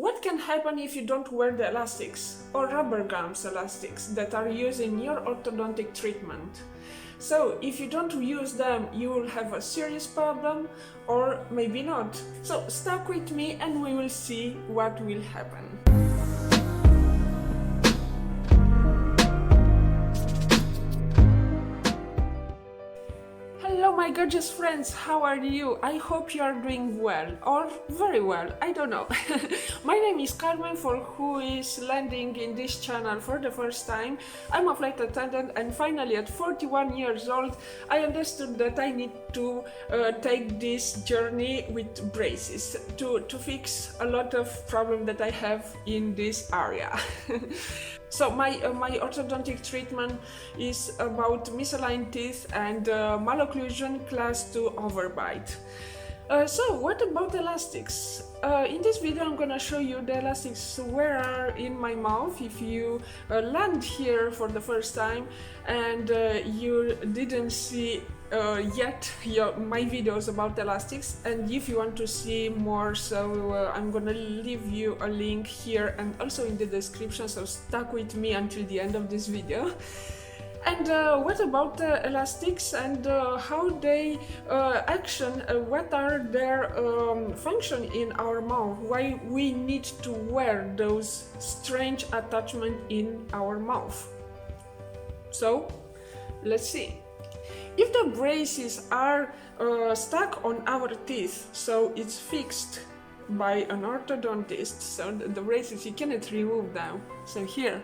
what can happen if you don't wear the elastics or rubber gums elastics that are used in your orthodontic treatment? So if you don't use them, you will have a serious problem, or maybe not. So stuck with me and we will see what will happen. Hello my gorgeous friends, how are you? I hope you are doing well, or very well, I don't know. My name is Carmen, for who is landing in this channel for the first time. I'm a flight attendant, and finally at 41 years old I understood that I need to take this journey with braces to fix a lot of problems that I have in this area. So my orthodontic treatment is about misaligned teeth and malocclusion class 2 overbite. So what about elastics? In this video I'm gonna show you the elastics where are in my mouth if you land here for the first time and you didn't see yet my videos about elastics, and if you want to see more, so I'm gonna leave you a link here and also in the description, so stuck with me until the end of this video. And what about elastics and how they what are their function in our mouth, why we need to wear those strange attachments in our mouth. So let's see. If the braces are stuck on our teeth, so it's fixed by an orthodontist, so the braces, you cannot remove them. So here,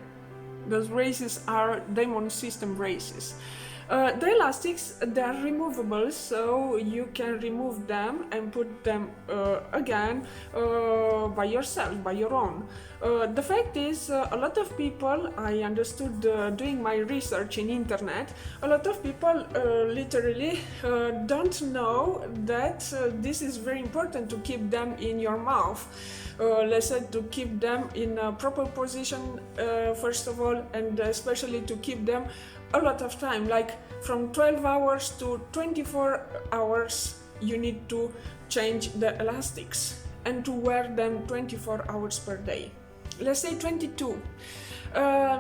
those braces are Damon System braces. The elastics, they are removable, so you can remove them and put them again by yourself, by your own. The fact is, a lot of people, I understood doing my research in internet, a lot of people literally don't know that this is very important to keep them in your mouth. Let's say to keep them in a proper position first of all, and especially to keep them a lot of time, like from 12 hours to 24 hours you need to change the elastics and to wear them 24 hours per day. Let's say 22,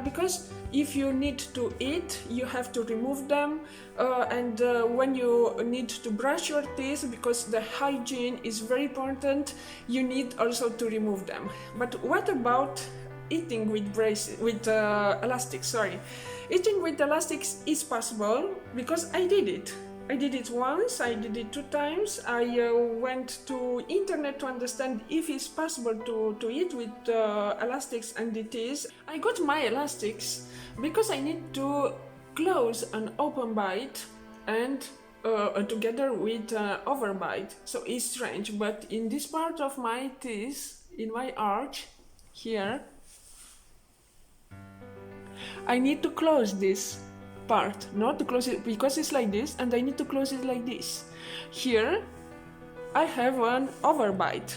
because if you need to eat you have to remove them, and when you need to brush your teeth, because the hygiene is very important, you need also to remove them. But what about eating with braces, with elastics, sorry. Eating with elastics is possible because I did it. I did it once, I did it 2 times. I went to internet to understand if it's possible to eat with elastics, and it is. I got my elastics because I need to close an open bite and together with overbite. So it's strange, but in this part of my teeth, in my arch here, I need to close this part, not to close it because it's like this, and I need to close it like this. Here I have an overbite,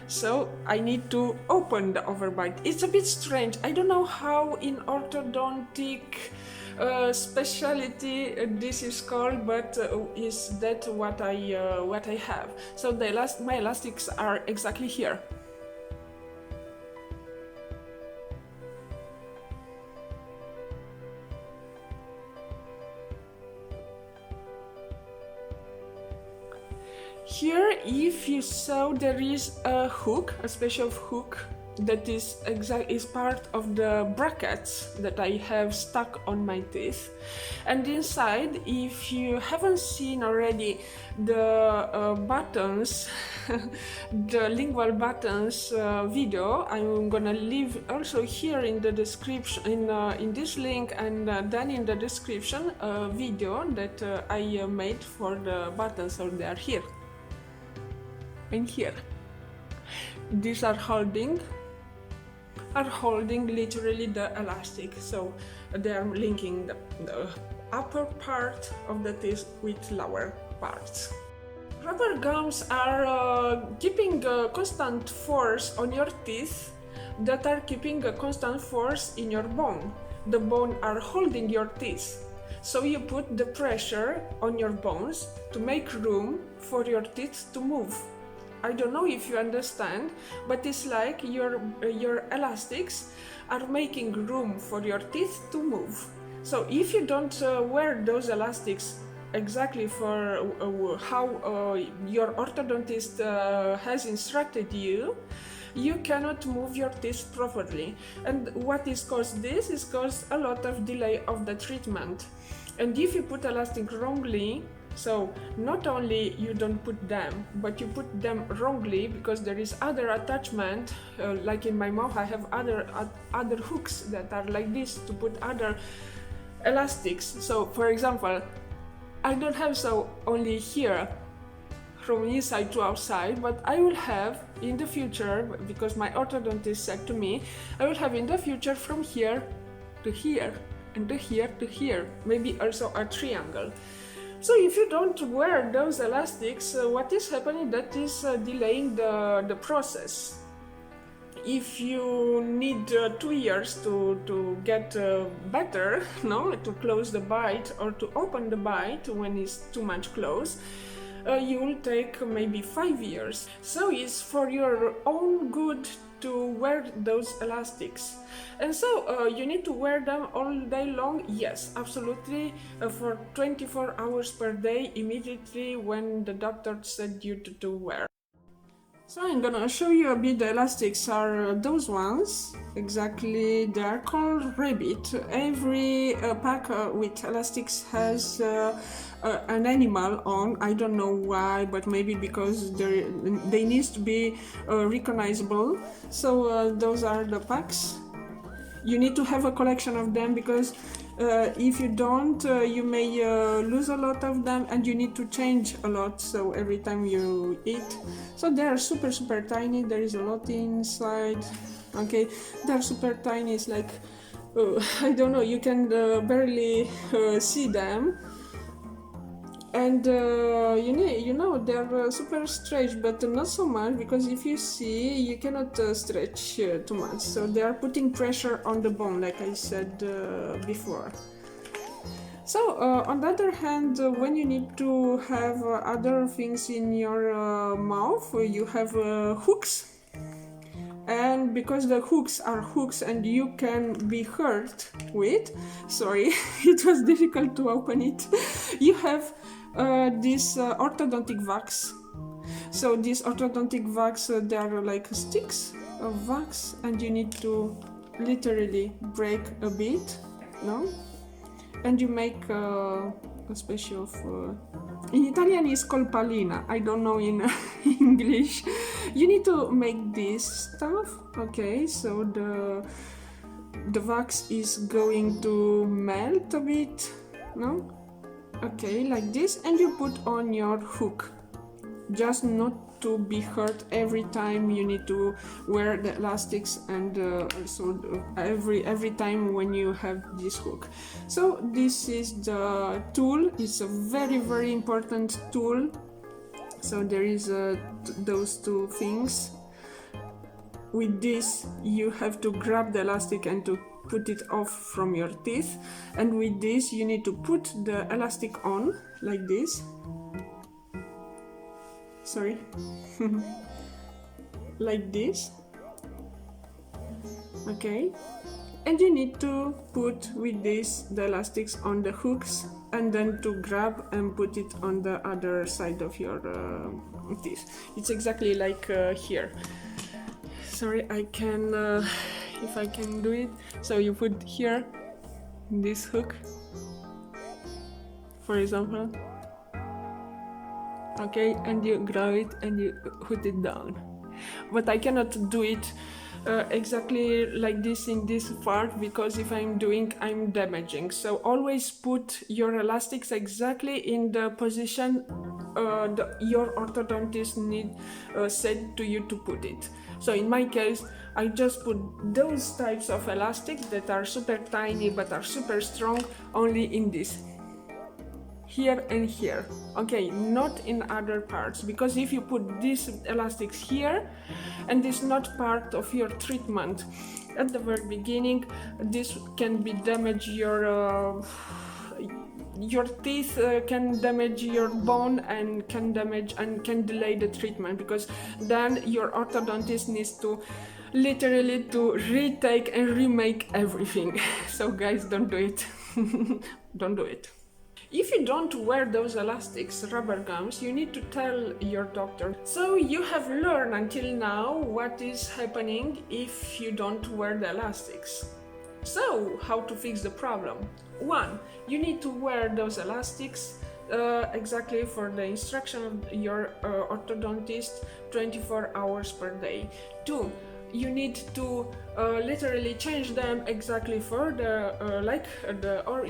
so I need to open the overbite. It's a bit strange. I don't know how in orthodontic specialty this is called, but is that what I have? So my elastics are exactly here. Here, if you saw, there is a hook, a special hook that is part of the brackets that I have stuck on my teeth. And inside, if you haven't seen already the buttons, the lingual buttons video, I'm gonna leave also here in the description, in this link, and then in the description a video that I made for the buttons, so they are here. And here, these are holding literally the elastic, so they are linking the upper part of the teeth with lower parts. Rubber gums are keeping a constant force on your teeth, that are keeping a constant force in your bone. The bone are holding your teeth, so you put the pressure on your bones to make room for your teeth to move. I don't know if you understand, but it's like your elastics are making room for your teeth to move. So if you don't wear those elastics exactly for how your orthodontist has instructed you, you cannot move your teeth properly. And what is caused this is caused a lot of delay of the treatment. And if you put elastic wrongly, so not only you don't put them, but you put them wrongly because there is other attachment, like in my mouth I have other hooks that are like this to put other elastics. So for example, I don't have so only here from inside to outside, but I will have in the future, because my orthodontist said to me, I will have in the future from here to here and to here to here, maybe also a triangle. So if you don't wear those elastics, what is happening, that is delaying the process. If you need 2 years to get better, no, to close the bite or to open the bite when it's too much closed, you will take maybe 5 years. So it's for your own good to wear those elastics. And so you need to wear them all day long? Yes, absolutely, for 24 hours per day, immediately when the doctor said you to wear. So I'm gonna show you a bit. The elastics are those ones, exactly. They are called Rabbit. Every pack with elastics has an animal on. I don't know why, but maybe because they need to be recognizable. So those are the packs. You need to have a collection of them because if you don't, you may lose a lot of them, and you need to change a lot, so every time you eat. So they are super tiny. There is a lot inside. Okay, they're super tiny. It's like I don't know, you can barely see them. And you know they're super stretched, but not so much, because if you see, you cannot stretch too much. So they are putting pressure on the bone, like I said before. So on the other hand, when you need to have other things in your mouth, you have hooks. And because the hooks are hooks and you can be hurt with, sorry, it was difficult to open it, you have this orthodontic wax. So these orthodontic wax, they are like sticks of wax, and you need to literally break a bit, no? And you make a special of in Italian it's called pallina, I don't know in English. You need to make this stuff, okay? So the wax is going to melt a bit, no? Okay, like this, and you put on your hook, just not to be hurt every time you need to wear the elastics, and also every time when you have this hook. So this is the tool. It's a very important tool. So there is those two things. With this you have to grab the elastic and to put it off from your teeth, and with this you need to put the elastic on like this. Sorry. Like this. Okay, and you need to put with this the elastics on the hooks, and then to grab and put it on the other side of your teeth. It's exactly like here. Sorry, I can if I can do it. So you put here this hook, for example, okay, and you grab it and you put it down. But I cannot do it exactly like this in this part, because if I'm doing, I'm damaging. So always put your elastics exactly in the position your orthodontist said to you to put it. So in my case, I just put those types of elastics that are super tiny but are super strong only in this. Here and here, okay, not in other parts, because if you put these elastics here and this not part of your treatment at the very beginning, this can be damage your your teeth can damage your bone and can damage and can delay the treatment, because then your orthodontist needs to literally to retake and remake everything. So guys, don't do it. Don't do it. If you don't wear those elastics, rubber gums, you need to tell your doctor. So you have learned until now what is happening if you don't wear the elastics. So, how to fix the problem? 1. You need to wear those elastics exactly for the instruction of your orthodontist 24 hours per day. 2. You need to literally change them exactly for the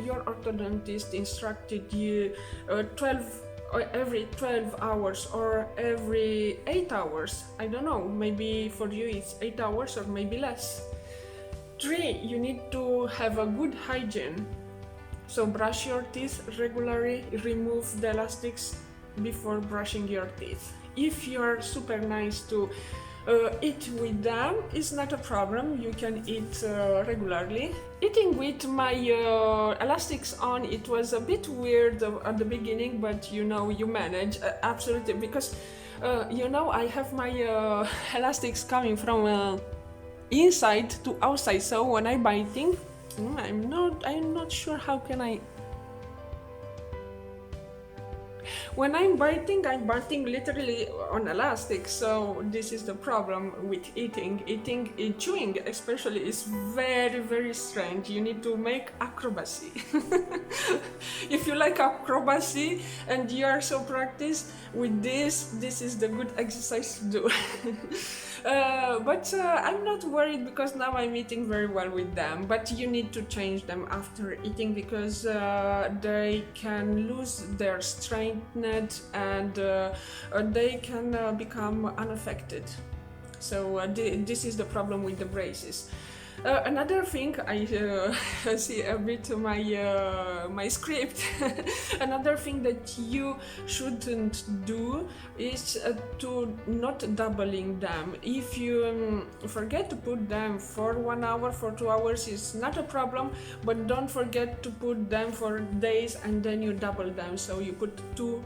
your orthodontist instructed you 12 every 12 hours or every 8 hours. I don't know, maybe for you it's 8 hours or maybe less. 3. You need to have a good hygiene. So brush your teeth regularly, remove the elastics before brushing your teeth. If you're super nice to eat with them, it's not a problem, you can eat regularly. Eating with my elastics on, it was a bit weird at the beginning, but you know, you manage, absolutely, because you know, I have my elastics coming from inside to outside, so when I'm biting, I'm not sure how can I. When I'm biting literally on elastic, so this is the problem with eating. Chewing especially is very, very strange. You need to make acrobacy. If you like acrobacy and you are so practiced with this is the good exercise to do. But I'm not worried because now I'm eating very well with them, but you need to change them after eating because they can lose their strength and they can become unaffected. So this is the problem with the braces. Another thing, I see a bit my script. Another thing that you shouldn't do is to not doubling them. If you forget to put them for 1 hour, for 2 hours, it's not a problem, but don't forget to put them for days and then you double them. So you put 2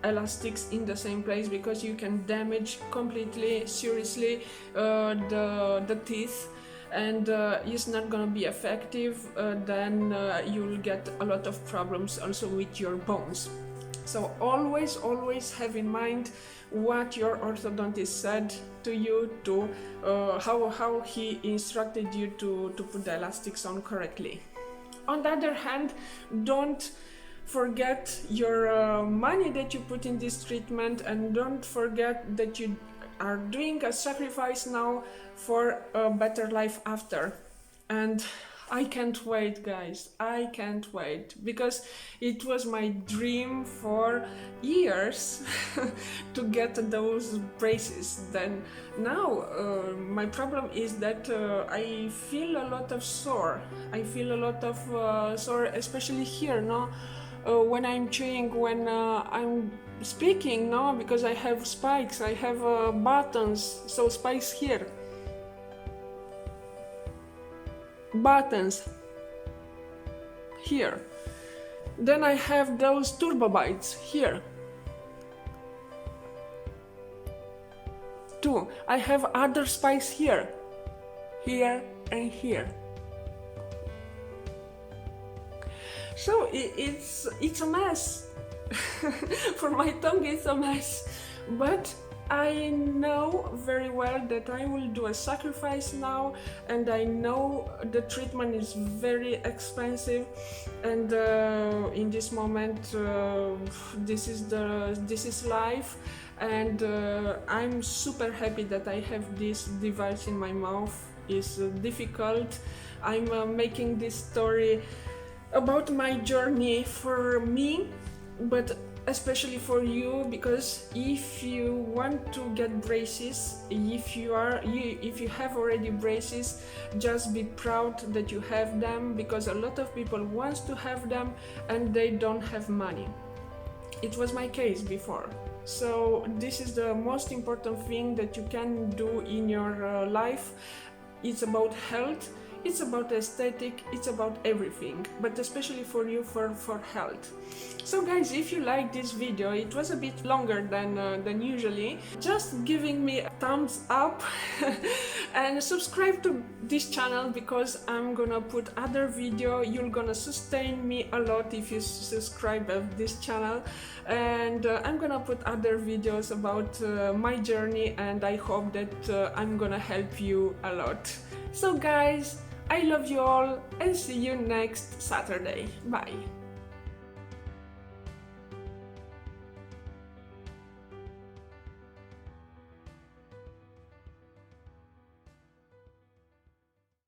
elastics in the same place because you can damage completely, seriously, the teeth. And it's not gonna be effective, then you'll get a lot of problems also with your bones. So always have in mind what your orthodontist said to you, to how he instructed you to put the elastics on correctly. On the other hand, don't forget your money that you put in this treatment, and don't forget that you are doing a sacrifice now for a better life after. And I can't wait, guys, I can't wait, because it was my dream for years to get those braces. Then now my problem is that I feel a lot of sore. I feel a lot of sore, especially here, no? When I'm chewing, when I'm speaking, no, because I have spikes, I have buttons, so spikes here, buttons here, then I have those turbo bites here too. I have other spikes here and here. So it's a mess. For my tongue it's a mess, but I know very well that I will do a sacrifice now, and I know the treatment is very expensive, and in this moment this is life, and I'm super happy that I have this device in my mouth. It's difficult. I'm making this story about my journey for me, but especially for you, because if you want to get braces, if you have already braces, just be proud that you have them, because a lot of people want to have them and they don't have money. It was my case before. So this is the most important thing that you can do in your life. It's about health. it's about aesthetic, it's about everything, but especially for you for health. So guys, if you like this video, it was a bit longer than usually, just giving me a thumbs up and subscribe to this channel, because I'm gonna put other video. You're gonna sustain me a lot if you subscribe to this channel, and I'm gonna put other videos about my journey, and I hope that I'm gonna help you a lot. So guys, I love you all and see you next Saturday. Bye.